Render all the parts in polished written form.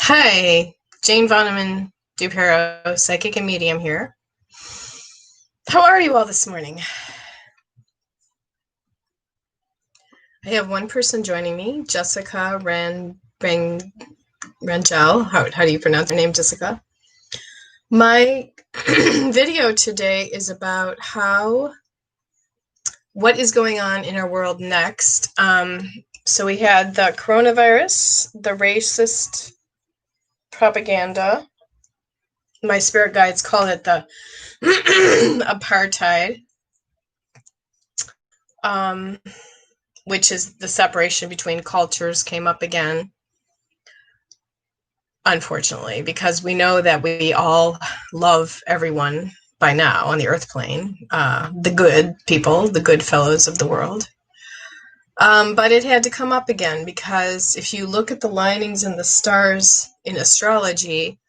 Hi, Jane Voneman-DuPerow, psychic and medium here. How are you all this morning? I have one person joining me, Jessica Rangel. How do you pronounce your name, Jessica? My video today is about what is going on in our world next. So we had the coronavirus, the racist propaganda. My spirit guides call it the apartheid, which is the separation between cultures, came up again, unfortunately, because we know that we all love everyone by now on the earth plane, the good people, the good fellows of the world. But it had to come up again because if you look at the linings and the stars in astrology,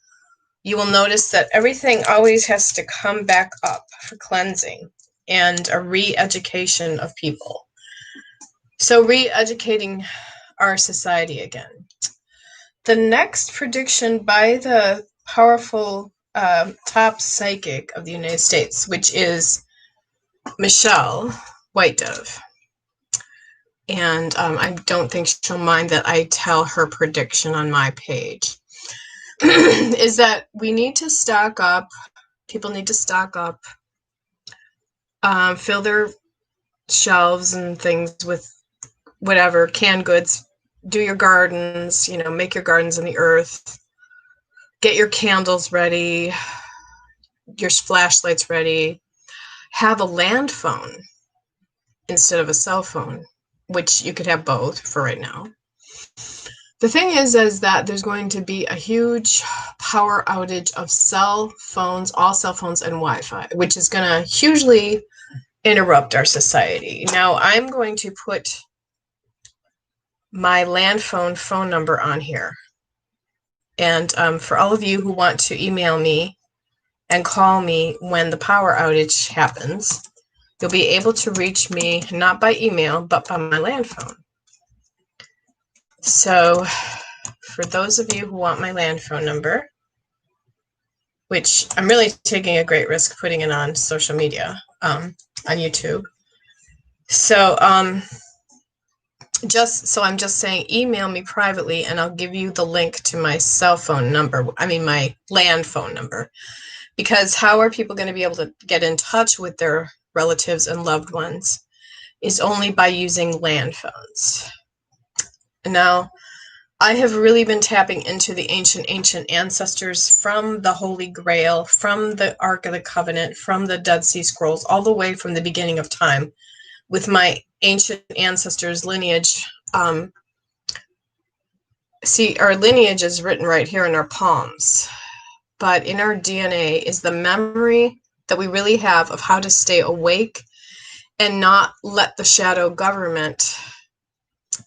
you will notice that everything always has to come back up for cleansing and a re-education of people. So re-educating our society again. The next prediction by the powerful top psychic of the United States, which is Michelle White Dove. And I don't think she'll mind that I tell her prediction on my page, is that we need to stock up. People need to stock up, fill their shelves and things with whatever, canned goods, do your gardens, make your gardens in the earth, get your candles ready, your flashlights ready, have a land phone instead of a cell phone, which you could have both for right now. The thing is that there's going to be a huge power outage of cell phones, all cell phones and Wi-Fi, which is going to hugely interrupt our society. Now, I'm going to put my land phone number on here. And for all of you who want to email me and call me when the power outage happens, you'll be able to reach me not by email, but by my land phone. So for those of you who want my land phone number, which I'm really taking a great risk putting it on social media, on YouTube. So I'm just saying, email me privately and I'll give you the link to my cell phone number. My land phone number. Because how are people going to be able to get in touch with their relatives and loved ones is only by using land phones. Now, I have really been tapping into the ancient ancestors from the Holy Grail, from the Ark of the Covenant, from the Dead Sea Scrolls, all the way from the beginning of time with my ancient ancestors' lineage. See, our lineage is written right here in our palms, but in our DNA is the memory that we really have of how to stay awake and not let the shadow government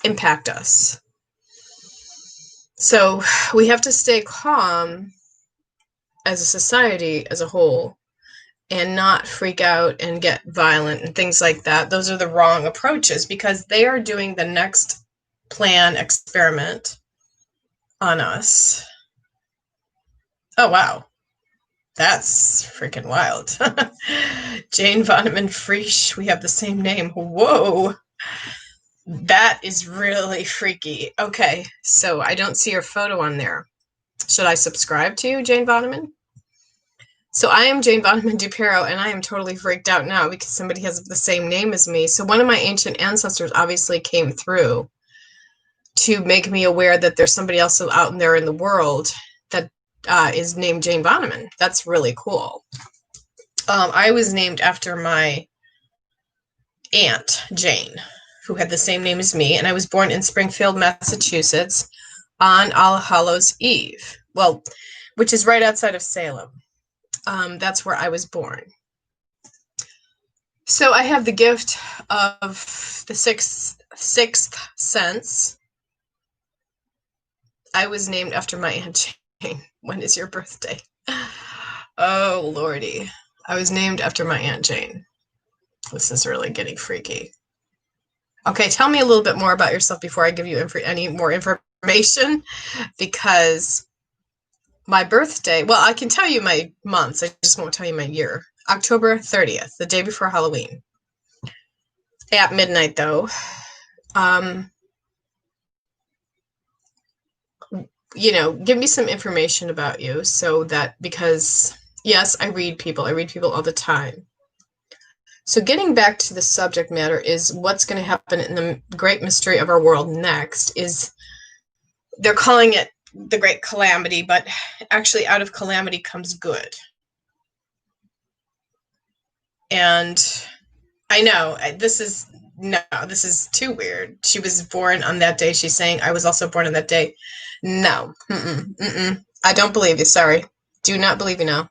impact us. So we have to stay calm as a society as a whole and not freak out and get violent and things like that. Those are the wrong approaches because they are doing the next plan experiment on us. Oh, wow. That's freaking wild. Jane Voneman Frisch, we have the same name. Whoa. That is really freaky. Okay, so I don't see your photo on there. Should I subscribe to you, Jane Voneman? So I am Jane Voneman-DuPerow, and I am totally freaked out now because somebody has the same name as me. So one of my ancient ancestors obviously came through to make me aware that there's somebody else out there in the world that is named Jane Voneman. That's really cool. I was named after my aunt, Jane, who had the same name as me, and I was born in Springfield, Massachusetts on All Hallows Eve, which is right outside of Salem. That's where I was born. So I have the gift of the sixth sense. I was named after my Aunt Jane. When is your birthday? Oh, Lordy. I was named after my Aunt Jane. This is really getting freaky. Okay, tell me a little bit more about yourself before I give you any more information, because My birthday, well, I can tell you my months, I just won't tell you my year. October 30th, the day before Halloween. At midnight, though. You know, give me some information about you so that, because, yes, I read people all the time. So getting back to the subject matter is what's going to happen in the great mystery of our world next is they're calling it the great calamity, but actually out of calamity comes good. And I know this is too weird. She was born on that day. She's saying I was also born on that day. No. I don't believe you. Sorry. Do not believe you now.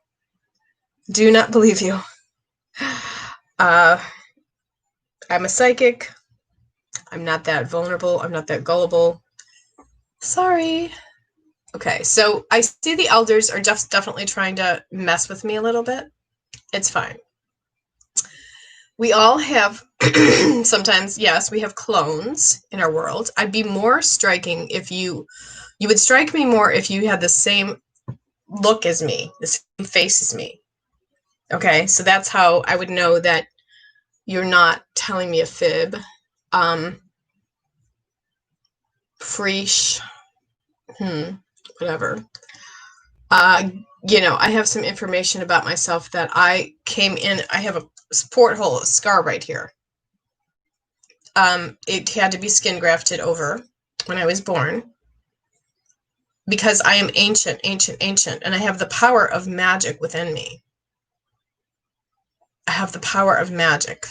Do not believe you. I'm a psychic. I'm not that vulnerable. I'm not that gullible. Sorry. Okay, so I see the elders are just definitely trying to mess with me a little bit. It's fine. We all have, sometimes, yes, we have clones in our world. I'd be more striking if you would strike me more if you had the same look as me, the same face as me. Okay, so that's how I would know that you're not telling me a fib. Freesh, whatever. You know, I have some information about myself that I came in, I have a porthole, a scar right here. It had to be skin grafted over when I was born because I am ancient, and I have the power of magic within me. I have the power of magic.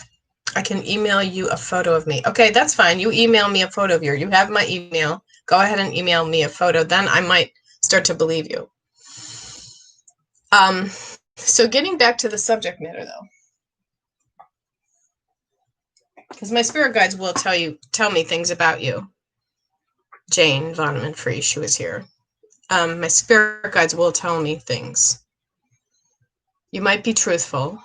I can email you a photo of me. Okay, that's fine. You email me a photo of you. You have my email. Go ahead and email me a photo. Then I might start to believe you. So getting back to the subject matter, though, because my spirit guides will tell me things about you. Jane Voneman-DuPerow, she was here. My spirit guides will tell me things. You might be truthful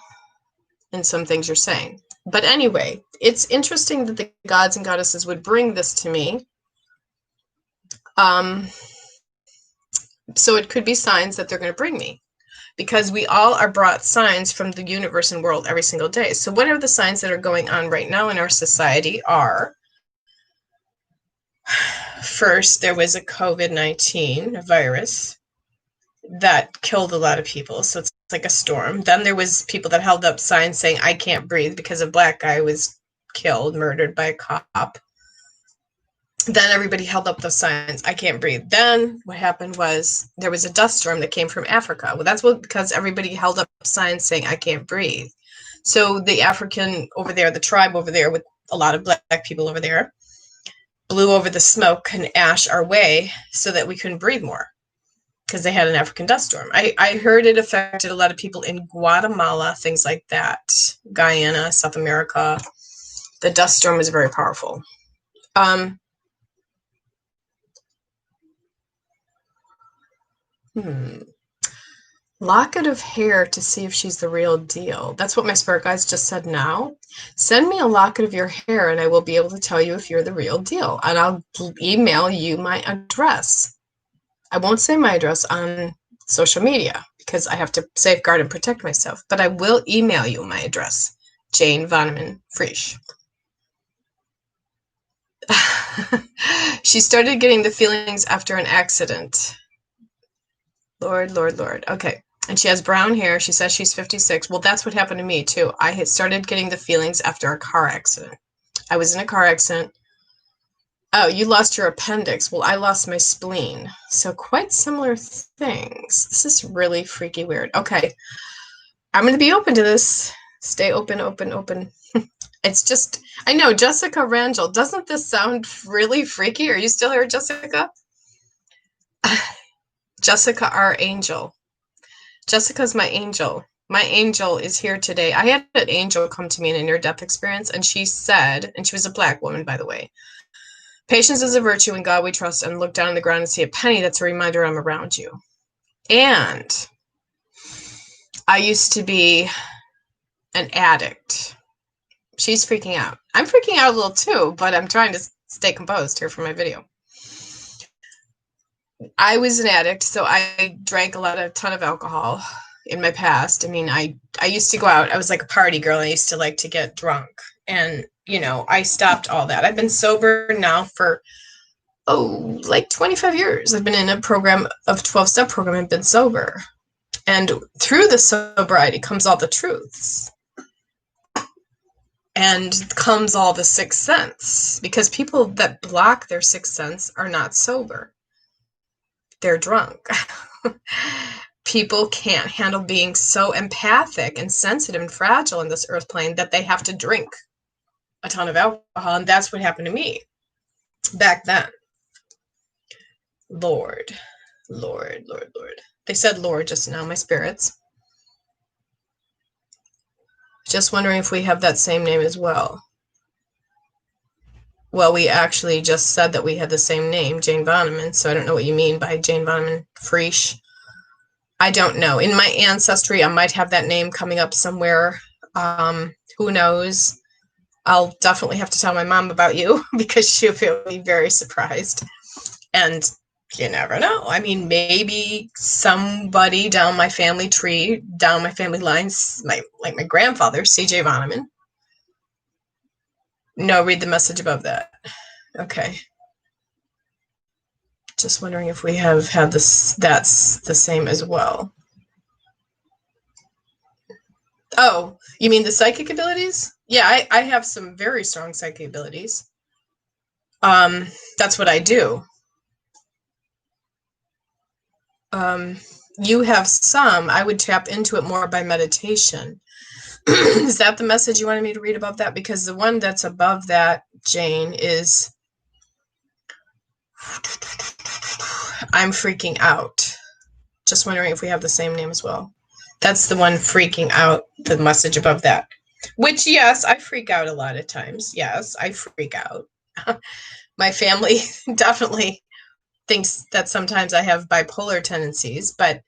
in some things you're saying. But anyway, it's interesting that the gods and goddesses would bring this to me. So it could be signs that they're going to bring me. Because we all are brought signs from the universe and world every single day. So whatever the signs that are going on right now in our society are, first, there was a COVID-19 virus that killed a lot of people. So it's like a storm. Then there was people that held up signs saying, I can't breathe because a black guy was killed, murdered by a cop. Then everybody held up those signs, I can't breathe. Then what happened was there was a dust storm that came from Africa. Well, that's because everybody held up signs saying, I can't breathe. So the African over there, the tribe over there with a lot of black people over there, blew over the smoke and ash our way so that we couldn't breathe more because they had an African dust storm. I heard it affected a lot of people in Guatemala, things like that, Guyana, South America. The dust storm was very powerful. Locket of hair to see if she's the real deal. That's what my spirit guides just said now. Send me a locket of your hair and I will be able to tell you if you're the real deal. And I'll email you my address. I won't say my address on social media because I have to safeguard and protect myself. But I will email you my address. Jane Voneman-DuPerow. She started getting the feelings after an accident. Lord. Okay. And she has brown hair. She says she's 56. Well, that's what happened to me, too. I had started getting the feelings after a car accident. I was in a car accident. Oh, you lost your appendix. Well, I lost my spleen. So quite similar things. This is really freaky weird. Okay. I'm going to be open to this. Stay open. It's just, I know, Jessica Rangel. Doesn't this sound really freaky? Are you still here, Jessica? Jessica, our angel. Jessica's my angel. My angel is here today. I had an angel come to me in a near-death experience, and she said, and she was a black woman, by the way, patience is a virtue, in God we trust, and look down on the ground and see a penny. That's a reminder I'm around you. And I used to be an addict. She's freaking out. I'm freaking out a little too, but I'm trying to stay composed here for my video. I was an addict, so I drank a ton of alcohol in my past. I mean, I used to go out. I was like a party girl. I used to like to get drunk. And, I stopped all that. I've been sober now for like 25 years. I've been in a program of 12-step program and been sober. And through the sobriety comes all the truths. And comes all the sixth sense, because people that block their sixth sense are not sober. They're drunk. People can't handle being so empathic and sensitive and fragile in this earth plane that they have to drink a ton of alcohol. And that's what happened to me back then. Lord. They said Lord just now, my spirits. Just wondering if we have that same name as well. Well, we actually just said that we had the same name, Jane Voneman, so I don't know what you mean by Jane Voneman Friesch. I don't know. In my ancestry, I might have that name coming up somewhere. Who knows? I'll definitely have to tell my mom about you, because she'll be very surprised. And you never know. I mean, maybe somebody down my family tree, down my family lines, like my grandfather, C.J. Voneman. No, read the message above that. Okay. Just wondering if we have had this, that's the same as well. Oh, you mean the psychic abilities? Yeah, I have some very strong psychic abilities. That's what I do. You have some. I would tap into it more by meditation. Is that the message you wanted me to read above that? Because the one that's above that, Jane, is I'm freaking out. Just wondering if we have the same name as well. That's the one, freaking out, the message above that. Which, yes, I freak out a lot of times. Yes, I freak out. My family definitely thinks that sometimes I have bipolar tendencies, but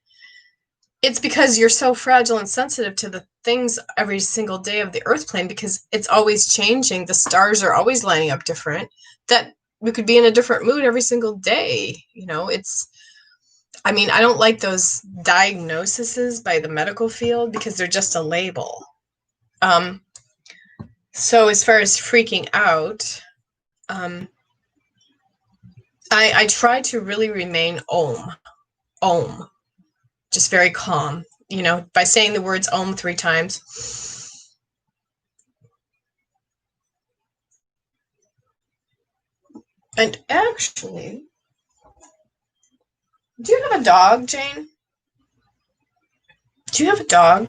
it's because you're so fragile and sensitive to the things every single day of the earth plane, because it's always changing. The stars are always lining up different, that we could be in a different mood every single day. I mean, I don't like those diagnoses by the medical field, because they're just a label. So as far as freaking out, I try to really remain Om, just very calm, by saying the words Om 3 times. And actually, do you have a dog, Jane? Do you have a dog?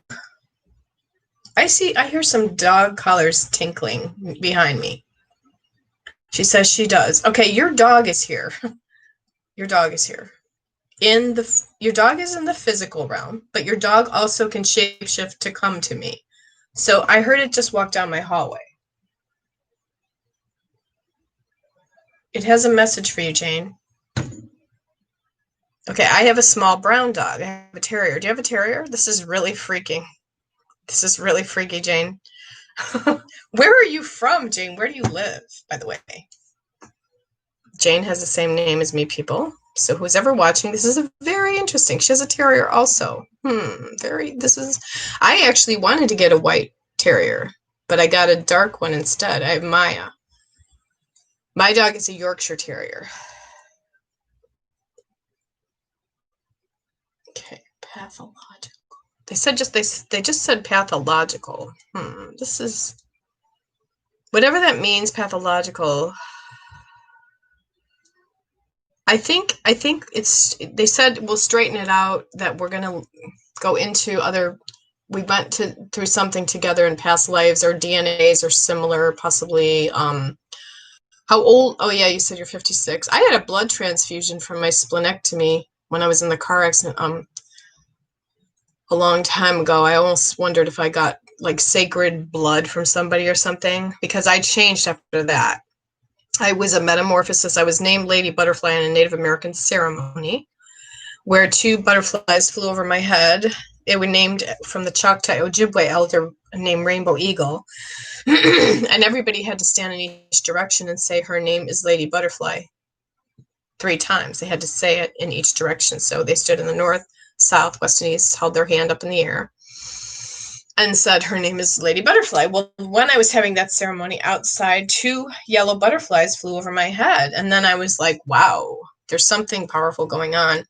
I hear some dog collars tinkling behind me. She says she does. Okay, your dog is here. Your dog is here. Your dog is in the physical realm, but your dog also can shapeshift to come to me. So I heard it just walk down my hallway. It has a message for you, Jane. Okay, I have a small brown dog. I have a terrier. Do you have a terrier? This is really freaky. This is really freaky, Jane. Where are you from, Jane? Where do you live, by the way? Jane has the same name as me, people. So who's ever watching, this is very interesting. She has a terrier also. I actually wanted to get a white terrier, but I got a dark one instead. I have Maya. My dog is a Yorkshire Terrier. Okay, pathological. They just said pathological. This is whatever that means, pathological. I think they said we'll straighten it out, that we're gonna go into we went through something together in past lives, or DNAs are similar, possibly. How old? Oh yeah, you said you're 56. I had a blood transfusion from my splenectomy when I was in the car accident a long time ago. I almost wondered if I got like sacred blood from somebody or something, because I changed after that. I was a metamorphosis. I was named Lady Butterfly in a Native American ceremony where 2 butterflies flew over my head. They were named from the Choctaw Ojibwe elder named Rainbow Eagle. And everybody had to stand in each direction and say her name is Lady Butterfly. 3 times. They had to say it in each direction. So they stood in the north, south, west, and east, held their hand up in the air, and said, her name is Lady Butterfly. Well, when I was having that ceremony outside, 2 yellow butterflies flew over my head. And then I was like, wow, there's something powerful going on.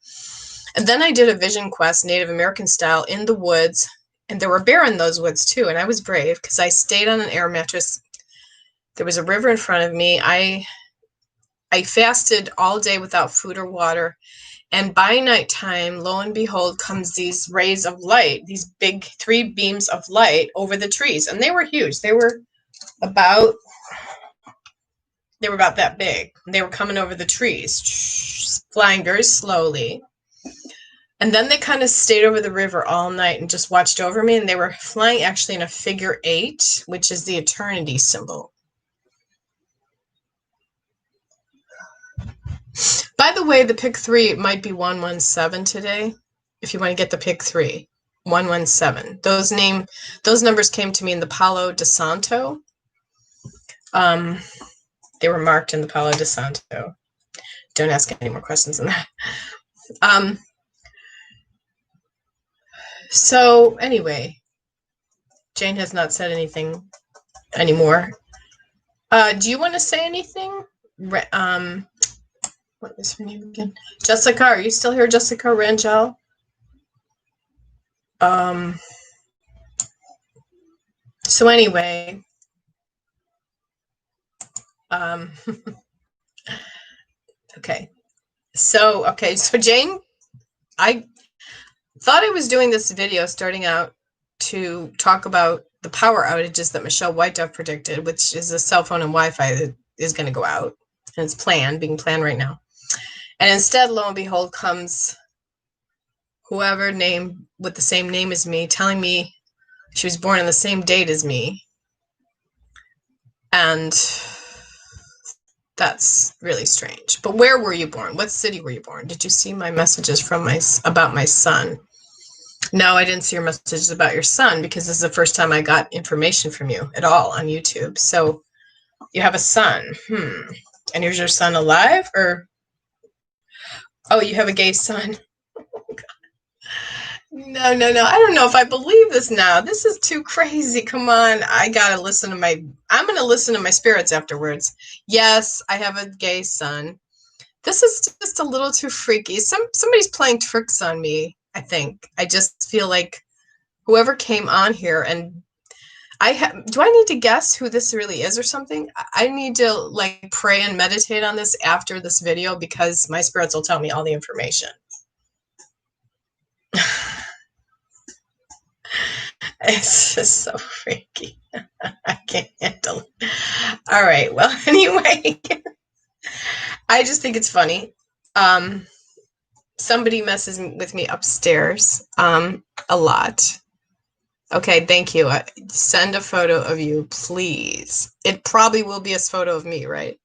And then I did a vision quest, Native American style, in the woods. And there were bear in those woods too. And I was brave because I stayed on an air mattress. There was a river in front of me. I fasted all day without food or water. And by nighttime, lo and behold, comes these rays of light, these big 3 beams of light over the trees. And they were huge. They were about that big. They were coming over the trees, flying very slowly. And then they kind of stayed over the river all night and just watched over me. And they were flying actually in a figure 8, which is the eternity symbol. By the way, the pick 3 might be 117 today. If you want to get the pick 3, 117. Those numbers came to me in the Palo de Santo. They were marked in the Palo de Santo. Don't ask any more questions than that. So anyway, Jane has not said anything anymore. Do you want to say anything? What is her name again? Jessica, are you still here? Jessica Rangel? So anyway, okay. So Jane, I thought I was doing this video starting out to talk about the power outages that Michelle White Dove predicted, which is a cell phone and Wi-Fi that is going to go out, and it's being planned right now. And instead, lo and behold, comes whoever name with the same name as me, telling me she was born on the same date as me. And that's really strange. But where were you born? What city were you born? Did you see my messages about my son? No, I didn't see your messages about your son because this is the first time I got information from you at all on YouTube. So you have a son. And is your son alive or? Oh, you have a gay son. No. I don't know if I believe this now. This is too crazy. Come on. I'm going to listen to my spirits afterwards. Yes, I have a gay son. This is just a little too freaky. Somebody's playing tricks on me, I think. I just feel like whoever came on here, and do I need to guess who this really is or something? I need to like pray and meditate on this after this video because my spirits will tell me all the information. It's just so freaky. I can't handle it. All right. Well, anyway, I just think it's funny. Somebody messes with me upstairs a lot. Okay, thank you. Send a photo of you, please. It probably will be a photo of me, right?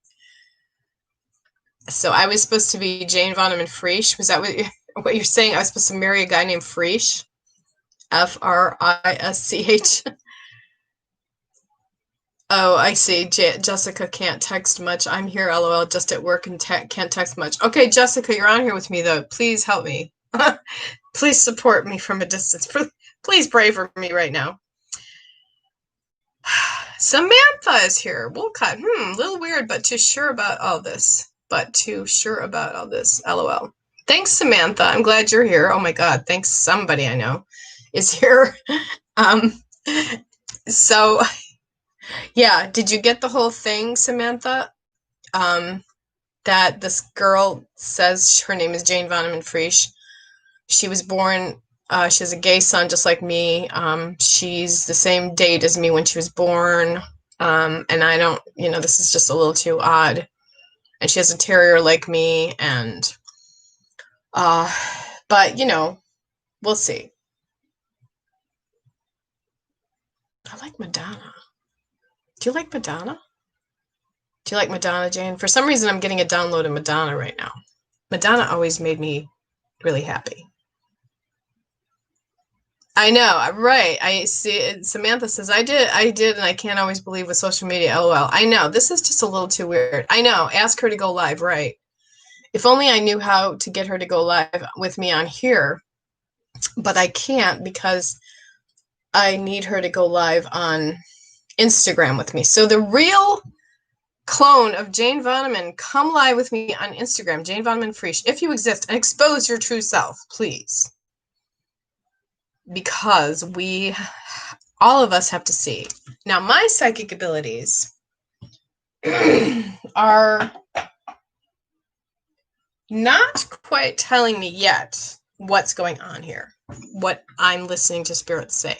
So I was supposed to be Jane Voneman-Frisch. Was that what you're saying? I was supposed to marry a guy named Frisch? Frisch. Oh, I see. Jessica can't text much. I'm here, LOL, just at work and can't text much. Okay, Jessica, you're on here with me, though. Please help me. Please support me from a distance. Please pray for me right now. Samantha is here. Woolcut. A little weird, but too sure about all this. LOL. Thanks, Samantha. I'm glad you're here. Oh my God. Thanks. Somebody I know is here. So yeah, did you get the whole thing, Samantha? That this girl says her name is Jane Voneman-Frisch. She was born, she has a gay son just like me. She's the same date as me when she was born. And I don't, this is just a little too odd. And she has a terrier like me. And, but, we'll see. I like Madonna. Do you like Madonna? Do you like Madonna, Jane? For some reason, I'm getting a download of Madonna right now. Madonna always made me really happy. I know, right? I see. Samantha says, I did, and I can't always believe with social media, LOL. I know, this is just a little too weird. I know, ask her to go live, right? If only I knew how to get her to go live with me on here, but I can't because I need her to go live on Instagram with me. So the real clone of Jane Voneman, come live with me on Instagram, Jane Voneman Frisch, if you exist, and expose your true self, please. Because all of us have to see. Now, my psychic abilities are not quite telling me yet what's going on here, what I'm listening to Spirit say.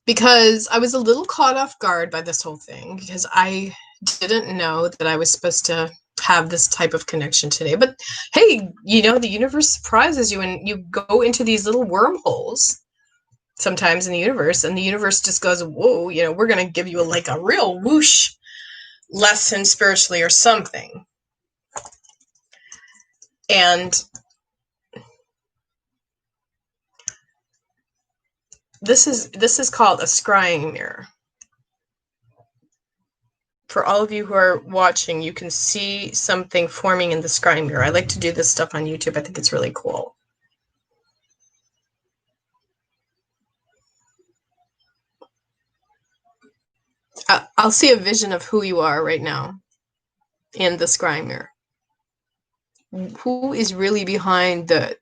Because I was a little caught off guard by this whole thing, because I didn't know that I was supposed to have this type of connection today. But hey, you know, the universe surprises you, and you go into these little wormholes sometimes in the universe, and the universe just goes, whoa, you know, we're going to give you like a real whoosh lesson spiritually or something. And this is called a scrying mirror. For all of you who are watching, you can see something forming in the scrying mirror. I like to do this stuff on YouTube. I think it's really cool. I'll see a vision of who you are right now in the scrying mirror. Who is really behind the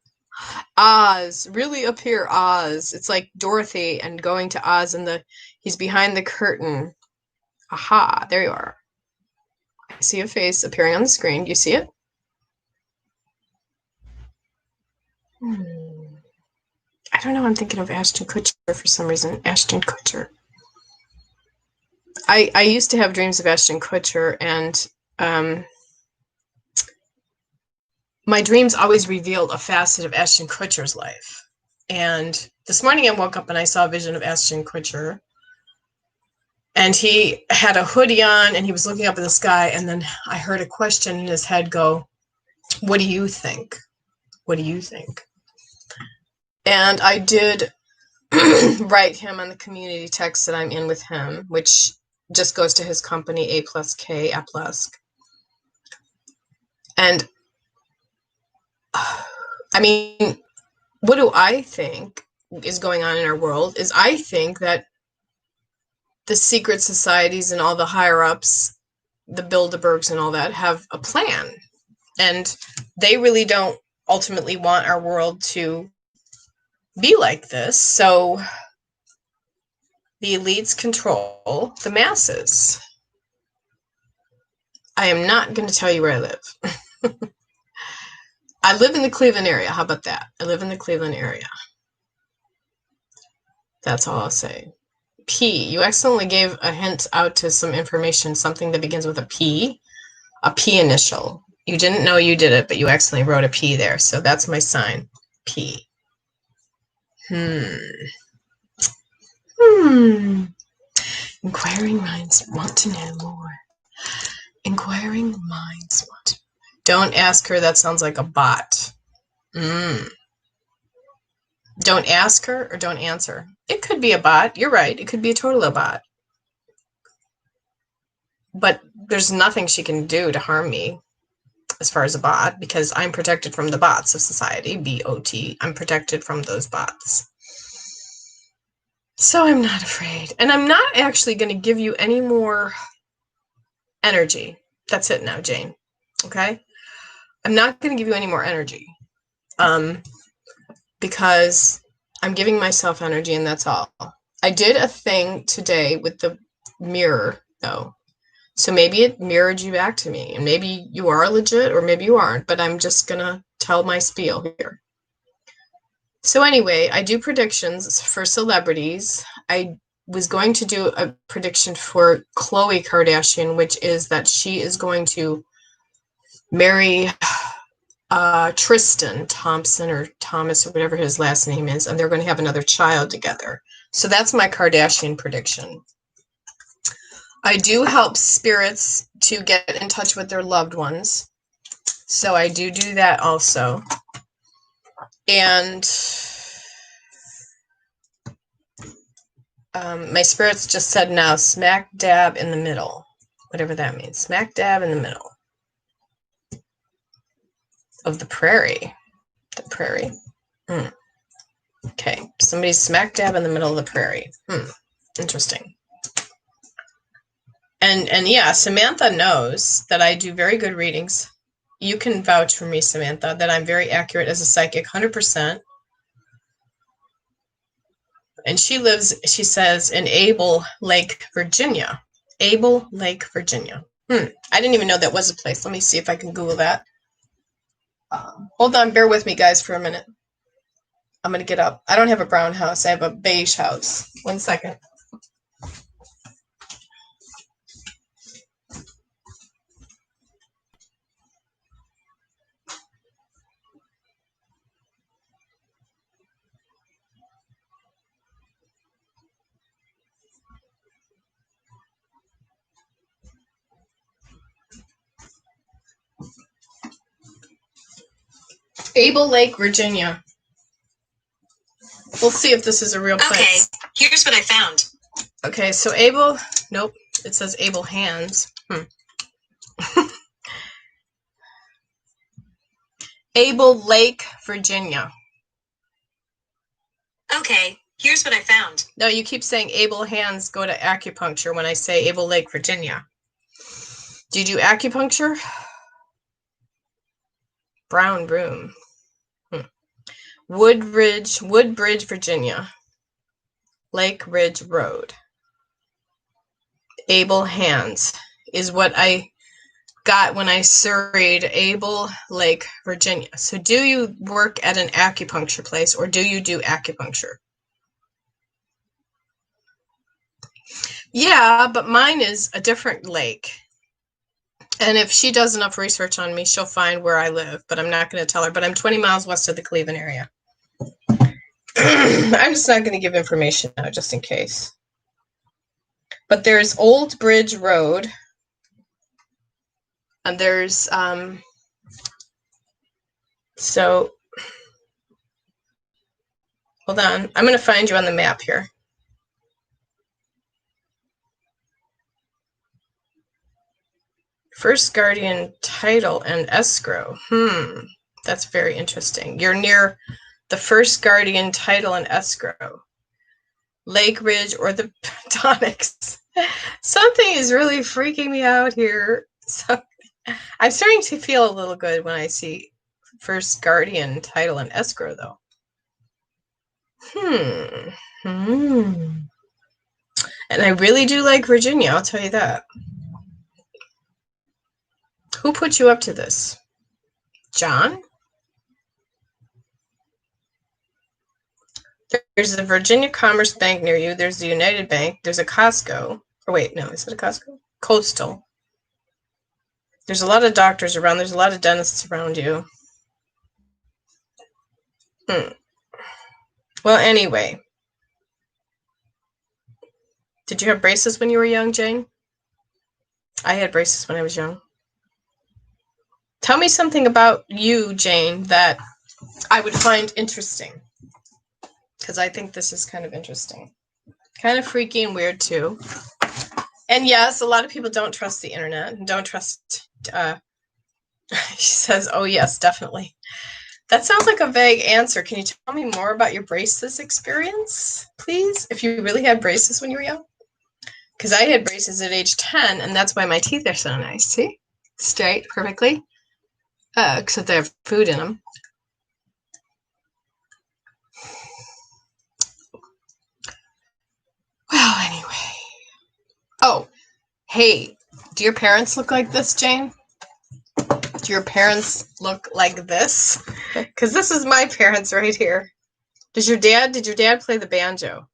Oz? Really up here, Oz. It's like Dorothy and going to Oz, and he's behind the curtain. Aha, there you are. I see a face appearing on the screen. Do you see it? I don't know. I'm thinking of Ashton Kutcher for some reason. Ashton Kutcher. I used to have dreams of Ashton Kutcher, and my dreams always revealed a facet of Ashton Kutcher's life. And this morning I woke up and I saw a vision of Ashton Kutcher. And he had a hoodie on and he was looking up at the sky. And then I heard a question in his head go, what do you think? What do you think? And I did write him on the community text that I'm in with him, which just goes to his company, A+K, Aplusk. And I mean, what do I think is going on in our world is I think that the secret societies and all the higher ups, the Bilderbergs and all that, have a plan. And they really don't ultimately want our world to be like this. So the elites control the masses. I am not going to tell you where I live. I live in the Cleveland area. How about that? I live in the Cleveland area. That's all I'll say. P. You accidentally gave a hint out to some information, something that begins with a P initial. You didn't know you did it, but you accidentally wrote a P there. So that's my sign. P. Inquiring minds want to know more. Inquiring minds want to know. Don't ask her. That sounds like a bot. Don't ask her or don't answer. It could be a bot. You're right. It could be a total bot. But there's nothing she can do to harm me as far as a bot, because I'm protected from the bots of society, B-O-T. I'm protected from those bots. So I'm not afraid. And I'm not actually going to give you any more energy. That's it now, Jane. Okay? I'm not going to give you any more energy. Because I'm giving myself energy and that's all. I did a thing today with the mirror, though. So maybe it mirrored you back to me. And maybe you are legit or maybe you aren't. But I'm just going to tell my spiel here. So anyway, I do predictions for celebrities. I was going to do a prediction for Khloe Kardashian, which is that she is going to marry Tristan Thompson or Thomas or whatever his last name is, and they're going to have another child together. So that's my Kardashian prediction. I do help spirits to get in touch with their loved ones. So I do that also. And my spirits just said now, smack dab in the middle. Whatever that means. Smack dab in the middle. of the prairie. The prairie. Okay, somebody's smack dab in the middle of the prairie. Interesting. And yeah, Samantha knows that I do very good readings. You can vouch for me, Samantha, that I'm very accurate as a psychic, 100%. And she lives, she says, in Able Lake, Virginia. Able Lake, Virginia. I didn't even know that was a place. Let me see if I can Google that. Hold on, bear with me, guys, for a minute. I'm going to get up. I don't have a brown house. I have a beige house. 1 second. Able Lake, Virginia. We'll see if this is a real place. Okay, here's what I found. Okay, so Able, nope, it says Able Hands. Able Lake, Virginia. Okay, here's what I found. No, you keep saying Able Hands go to acupuncture when I say Able Lake, Virginia. Do you do acupuncture? Brown Room. Woodbridge, Virginia. Lake Ridge Road. Able Hands is what I got when I surveyed Able Lake, Virginia. So do you work at an acupuncture place or do you do acupuncture? Yeah, but mine is a different lake. And if she does enough research on me, she'll find where I live, but I'm not going to tell her. But I'm 20 miles west of the Cleveland area. I'm just not going to give information now, just in case. But there's Old Bridge Road. And there's, so, hold on. I'm going to find you on the map here. First Guardian Title and Escrow. That's very interesting. You're near the First Guardian Title and Escrow. Lake Ridge or the Tonics. Something is really freaking me out here. So I'm starting to feel a little good when I see First Guardian Title and Escrow, though. And I really do like Virginia, I'll tell you that. Who put you up to this? John? There's the Virginia Commerce Bank near you. There's the United Bank. There's a Costco. Or wait, no, is it a Costco? Coastal. There's a lot of doctors around. There's a lot of dentists around you. Well, anyway. Did you have braces when you were young, Jane? I had braces when I was young. Tell me something about you, Jane, that I would find interesting. Because I think this is kind of interesting. Kind of freaky and weird, too. And yes, a lot of people don't trust the internet. And don't trust... she says, oh, yes, definitely. That sounds like a vague answer. Can you tell me more about your braces experience, please? If you really had braces when you were young? Because I had braces at age 10, and that's why my teeth are so nice. See? Straight, perfectly. Except they have food in them. Well, anyway. Oh, hey, do your parents look like this, Jane? Do your parents look like this? Because this is my parents right here. Did your dad play the banjo?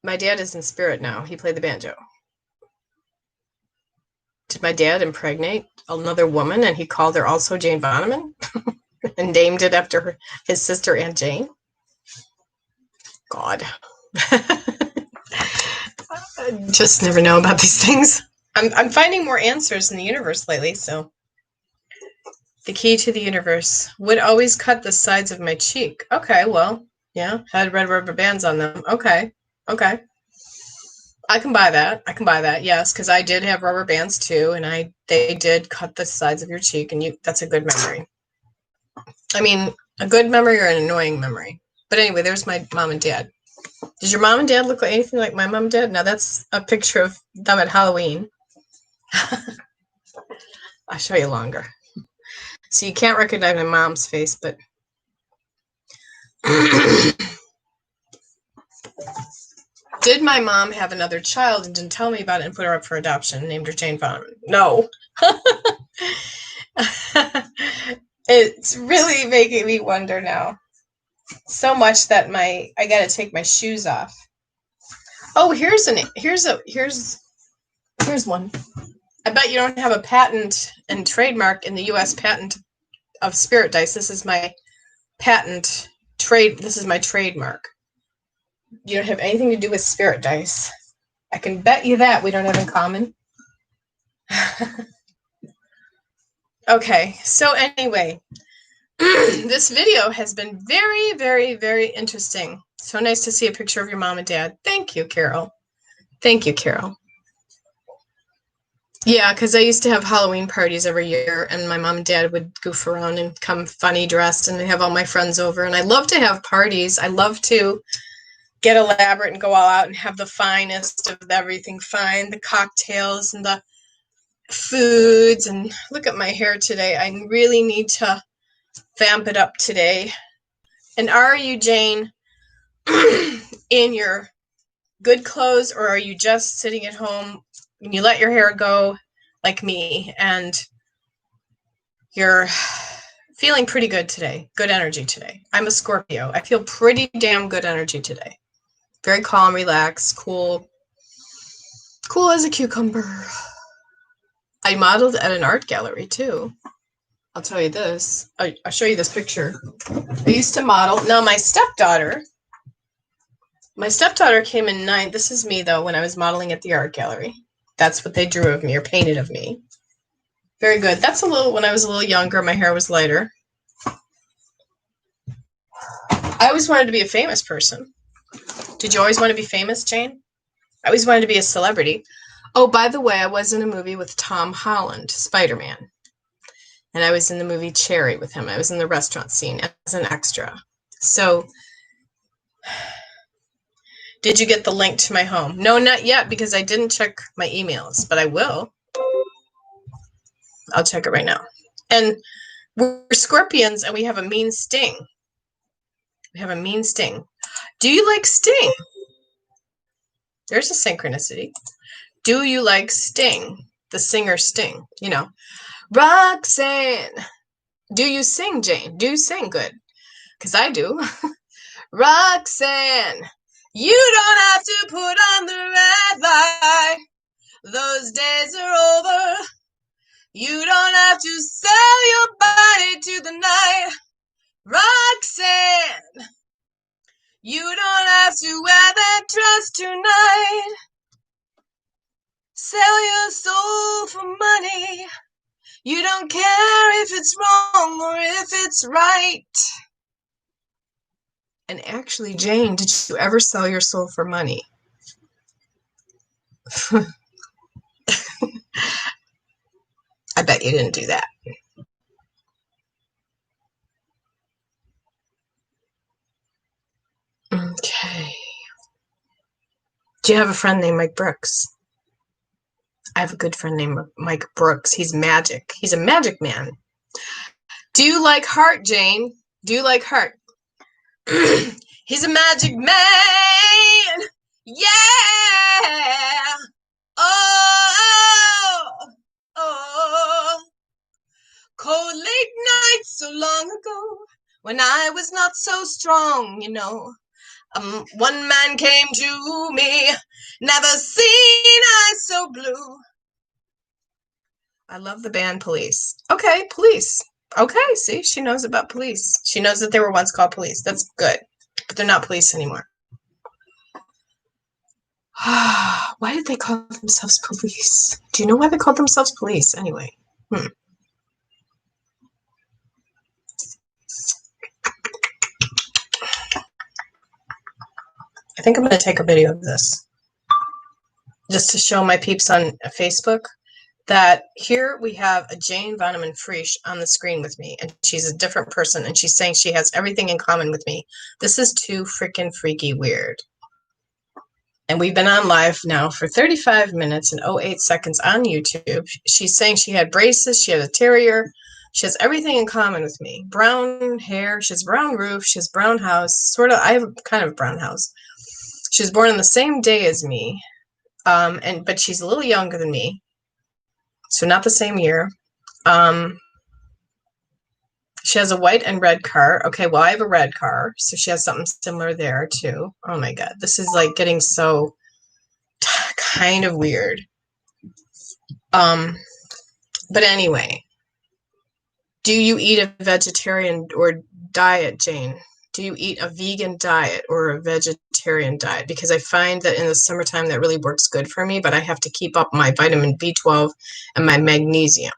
My dad is in spirit now. He played the banjo. Did my dad impregnate another woman and he called her also Jane Voneman and named it after his sister Aunt Jane? God. I just never know about these things. I'm finding more answers in the universe lately, so. The key to the universe would always cut the sides of my cheek. Okay, well, yeah, had red rubber bands on them. Okay. I can buy that. I can buy that. Yes, because I did have rubber bands too, and they did cut the sides of your cheek, and that's a good memory. I mean, a good memory or an annoying memory. But anyway, there's my mom and dad. Does your mom and dad look like anything like my mom and dad? Now that's a picture of them at Halloween. I'll show you longer. So you can't recognize my mom's face, but did my mom have another child and didn't tell me about it and put her up for adoption, named her Jane Voneman? No. It's really making me wonder now. So much that I gotta take my shoes off. Oh, here's one. I bet you don't have a patent and trademark in the US patent of spirit dice. This is my this is my trademark. You don't have anything to do with spirit dice. I can bet you that we don't have in common. Okay, so anyway, this video has been very, very, very interesting. So nice to see a picture of your mom and dad. Thank you, Carol. Thank you, Carol. Yeah, because I used to have Halloween parties every year, and my mom and dad would goof around and come funny dressed, and have all my friends over. And I love to have parties. I love to get elaborate and go all out and have the finest of everything fine, the cocktails and the foods. And look at my hair today. I really need to vamp it up today. And are you, Jane, in your good clothes, or are you just sitting at home and you let your hair go like me and you're feeling pretty good today? Good energy today. I'm a Scorpio. I feel pretty damn good energy today. Very calm, relaxed, cool as a cucumber. I modeled at an art gallery too. I'll tell you this. I'll show you this picture. I used to model. Now my stepdaughter came in 9th. This is me though when I was modeling at the art gallery. That's what they drew of me or painted of me. Very good. That's when I was a little younger, my hair was lighter. I always wanted to be a famous person. Did you always want to be famous, Jane? I always wanted to be a celebrity. Oh, by the way, I was in a movie with Tom Holland, Spider-Man. And I was in the movie Cherry with him. I was in the restaurant scene as an extra. So, did you get the link to my home? No, not yet, because I didn't check my emails, but I will. I'll check it right now. And we're Scorpions, and we have a mean sting. We have a mean sting. Do you like Sting? There's a synchronicity. Do you like Sting? The singer Sting, you know. Roxanne. Do you sing, Jane? Do you sing good? Because I do. Roxanne, you don't have to put on the red light. Those days are over. You don't have to sell your body to the night. Roxanne, you don't have to wear that dress tonight. Sell your soul for money. You don't care if it's wrong or if it's right. And actually, Jane, did you ever sell your soul for money? I bet you didn't do that. Okay. Do you have a friend named Mike Brooks? I have a good friend named Mike Brooks. He's magic. He's a magic man. Do you like Heart, Jane? Do you like Heart? He's a magic man. Yeah. Oh. Cold late nights so long ago when I was not so strong, you know. One man came to me, never seen eyes so blue. I love the band Police. Okay, Police. Okay, see, she knows about Police. She knows that they were once called Police. That's good, but they're not Police anymore. Why did they call themselves Police? Do you know why they called themselves Police anyway? I think I'm going to take a video of this. just to show my peeps on Facebook that here we have a Jane Voneman-Frisch on the screen with me, and she's a different person, and she's saying she has everything in common with me. This is too freaking freaky weird. And we've been on live now for 35 minutes and 08 seconds on YouTube. She's saying she had braces, she had a terrier, she has everything in common with me. Brown hair, she has brown roof, she has brown house, sort of, I have kind of brown house. She was born on the same day as me, but she's a little younger than me. So not the same year. She has a white and red car. Okay, well, I have a red car, so she has something similar there, too. Oh, my God. This is, like, getting so kind of weird. But anyway, do you eat a vegetarian or diet, Jane? Do you eat a vegan diet or a vegetarian diet? Because I find that in the summertime that really works good for me, but I have to keep up my vitamin B12 and my magnesium.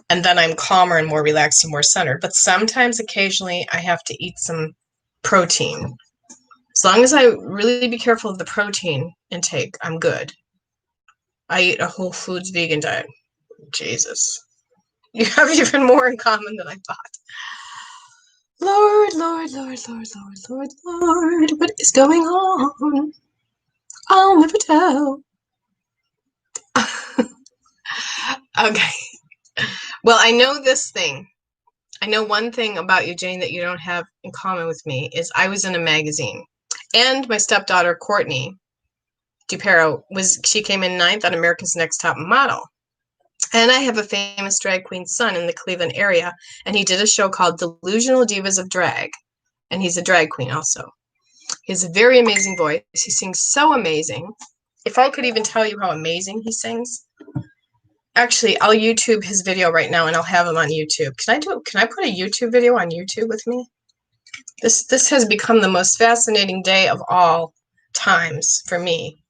And then I'm calmer and more relaxed and more centered. But sometimes, occasionally, I have to eat some protein. As long as I really be careful of the protein intake, I'm good. I eat a whole foods vegan diet. Jesus. You have even more in common than I thought. Lord, Lord, Lord, Lord, Lord, Lord, Lord, what is going on? I'll never tell. Okay. Well, I know this thing. I know one thing about you, Jane, that you don't have in common with me is I was in a magazine. And my stepdaughter, Courtney DuPerow, she came in 9th on America's Next Top Model. And I have a famous drag queen son in the Cleveland area, and he did a show called Delusional Divas of Drag. And he's a drag queen also. He has a very amazing voice. He sings so amazing. If I could even tell you how amazing he sings. Actually, I'll YouTube his video right now and I'll have him on YouTube. Can I put a YouTube video on YouTube with me? This has become the most fascinating day of all times for me.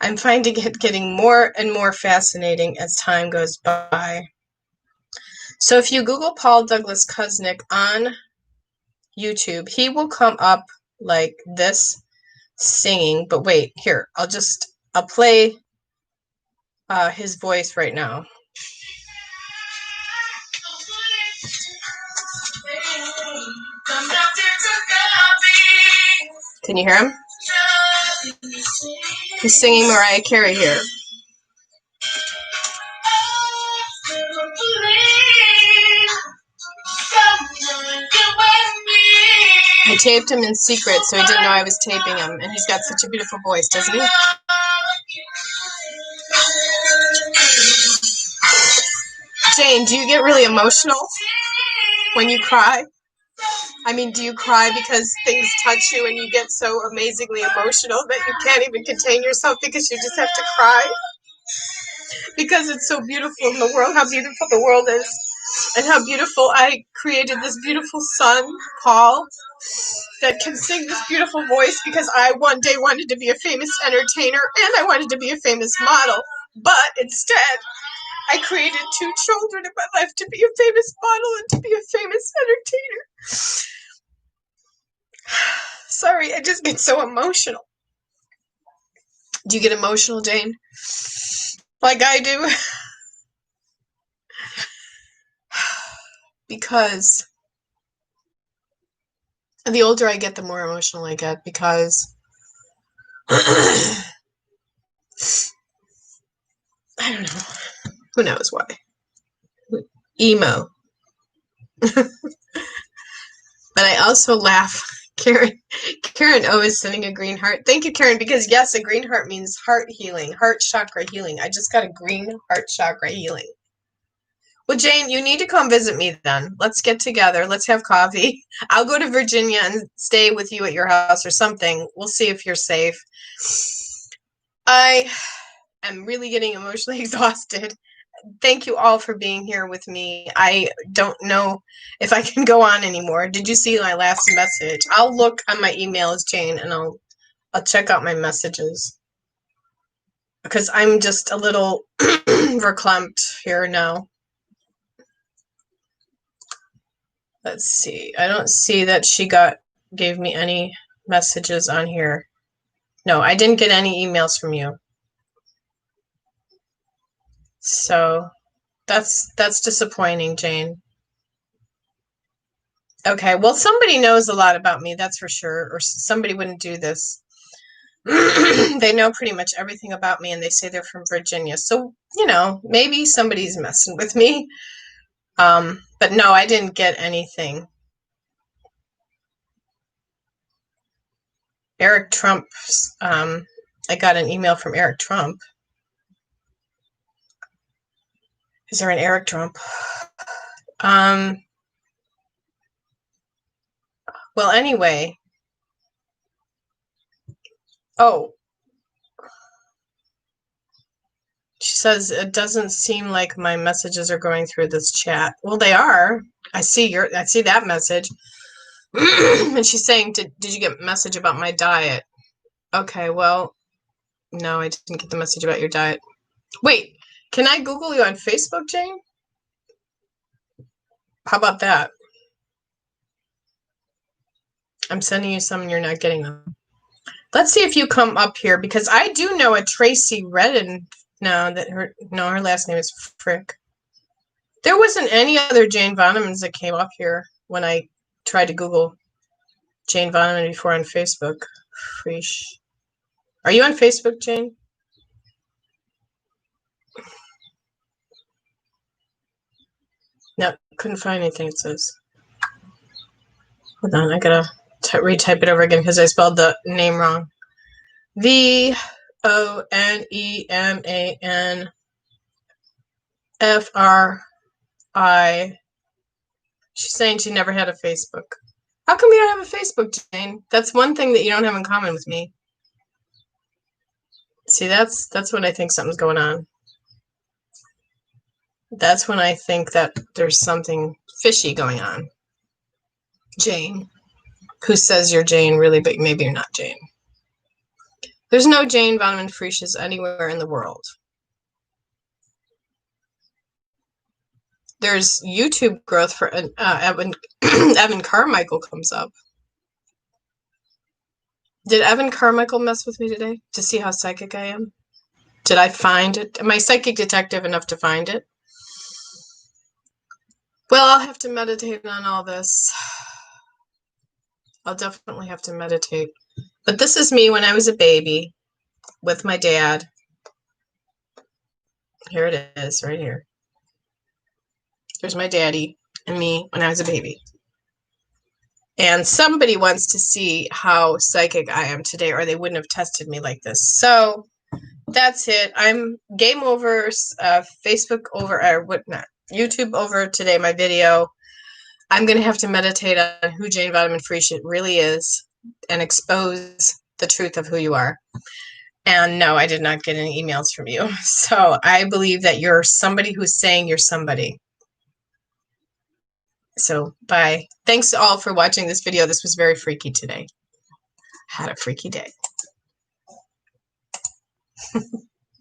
I'm finding it getting more and more fascinating as time goes by. So if you Google Paul Douglas Kuznick on YouTube, he will come up like this singing. But wait, here, I'll play his voice right now. Can you hear him? He's singing Mariah Carey here. I taped him in secret, so he didn't know I was taping him, and he's got such a beautiful voice, doesn't he? Jane, do you get really emotional when you cry? I mean, do you cry because things touch you and you get so amazingly emotional that you can't even contain yourself because you just have to cry? Because it's so beautiful in the world, how beautiful the world is, and how beautiful I created this beautiful son, Paul, that can sing this beautiful voice because I one day wanted to be a famous entertainer and I wanted to be a famous model. But instead, I created 2 children in my life to be a famous model and to be a famous entertainer. Sorry, I just get so emotional. Do you get emotional, Jane? Like I do? Because the older I get, the more emotional I get because I don't know. Who knows why? Emo. But I also laugh. Karen O is sending a green heart. Thank you, Karen, because yes, a green heart means heart healing, heart chakra healing. I just got a green heart chakra healing. Well, Jane, you need to come visit me then. Let's get together. Let's have coffee. I'll go to Virginia and stay with you at your house or something. We'll see if you're safe. I am really getting emotionally exhausted. Thank you all for being here with me. I don't know if I can go on anymore. Did you see my last message? I'll look on my emails, Jane, and I'll check out my messages. Because I'm just a little verklempt here now. Let's see. I don't see that she gave me any messages on here. No, I didn't get any emails from you. So that's disappointing, Jane. Okay, well, somebody knows a lot about me, that's for sure, or somebody wouldn't do this. They know pretty much everything about me, and they say they're from Virginia. So, you know, maybe somebody's messing with me. But no, I didn't get anything. Eric Trump, I got an email from Eric Trump. Is there an Eric Trump? Well, anyway. Oh. She says, it doesn't seem like my messages are going through this chat. Well, they are. I see that message. And she's saying, did you get a message about my diet? Okay, well, no, I didn't get the message about your diet. Wait, can I Google you on Facebook, Jane? How about that? I'm sending you some and you're not getting them. Let's see if you come up here, because I do know a Tracy Redden. No, her last name is Frick. There wasn't any other Jane Vonemans that came up here when I tried to Google Jane Voneman before on Facebook. Freesh. Are you on Facebook, Jane? No, couldn't find anything, it says. Hold on, I gotta retype it over again because I spelled the name wrong. Vonemanfri. She's saying she never had a Facebook. How come you don't have a Facebook, Jane? That's one thing that you don't have in common with me. See, that's when I think something's going on. That's when I think that there's something fishy going on. Jane. Who says you're Jane, really, but maybe you're not Jane. There's no Jane Voneman Friesches anywhere in the world. There's YouTube growth for Evan Carmichael comes up. Did Evan Carmichael mess with me today to see how psychic I am? Did I find it? Am I psychic detective enough to find it? Well, I'll have to meditate on all this. I'll definitely have to meditate. But this is me when I was a baby with my dad. Here it is, right here. There's my daddy and me when I was a baby. And somebody wants to see how psychic I am today, or they wouldn't have tested me like this. So that's it. I'm game over, Facebook over, or what not, YouTube over today, my video. I'm going to have to meditate on who Jane Voneman Frisch really is and expose the truth of who you are. And no, I did not get any emails from you. So I believe that you're somebody who's saying you're somebody. So bye. Thanks all for watching this video. This was very freaky today. Had a freaky day.